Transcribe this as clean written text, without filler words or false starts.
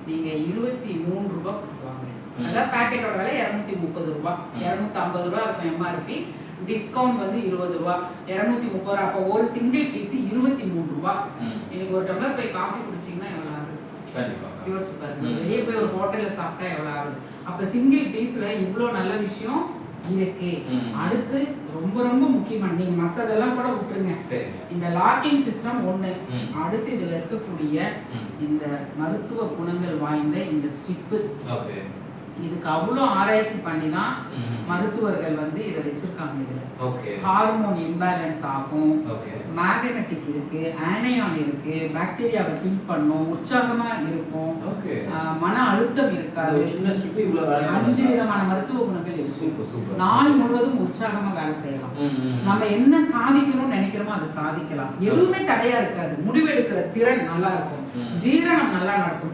நீங்க 23 ரூபாய் கொடுக்குவாங்க. அதான் பாக்கெட்டோட விலை 230 ரூபாய், 250 ரூபாய் இருக்கும் எம்ஆர்பி. டிஸ்கவுண்ட் வந்து 20 ரூபாய், 230 ரூபாய். அப்போ ஒரு சிங்கிள் பீஸ் 23 ரூபாய். எனக்கு ஒரு டம்ளர் போய் காஃபி குடிச்சீங்கன்னா எவ்வளவு ஆகுது? யோசிச்சு பாருங்க. வெளியே போய் ஒரு ஹோட்டல்ல சாப்பிட்டா எவ்வளவு ஆகுது? அப்ப சிங்கிள் பீஸ்ல இவ்வளவு நல்ல விஷயம் இருக்கு. அடுத்து ரொம்ப ரொம்ப முக்கியமான, நீங்க மத்ததெல்லாம் கூட விட்டுருங்க, இந்த லாக்கிங் சிஸ்டம் ஒண்ணு. அடுத்து இதுல இருக்கக்கூடிய இந்த மருத்துவ குணங்கள் வாய்ந்த இந்த ஸ்டிப்பு, இதுக்கு அவ்வளோ ஆராய்ச்சி பண்ணி தான் மருத்துவர்கள் வந்து இதை வச்சிருக்காங்க. இதுல ஹார்மோன் இம்பேலன்ஸ் ஆகும், மேக்னெட்டிக் இருக்கு, ஆனையான் இருக்கு, பாக்டீரியாவை கில் பண்ணும், உற்சாகமா இருக்கும், மன அழுத்தம் இருக்காது. 5 விதமான மருத்துவ குணங்கள் இருக்கு. நாள் முழுவதும் உற்சாகமா வேலை செய்யலாம். நம்ம என்ன சாதிக்கணும்னு நினைக்கிறோமோ அதை சாதிக்கலாம். எதுவுமே தடையா இருக்காது. முடிவெடுக்கிற திறன் நல்லா இருக்கும், ஜீரணம் நல்லா நடக்கும்.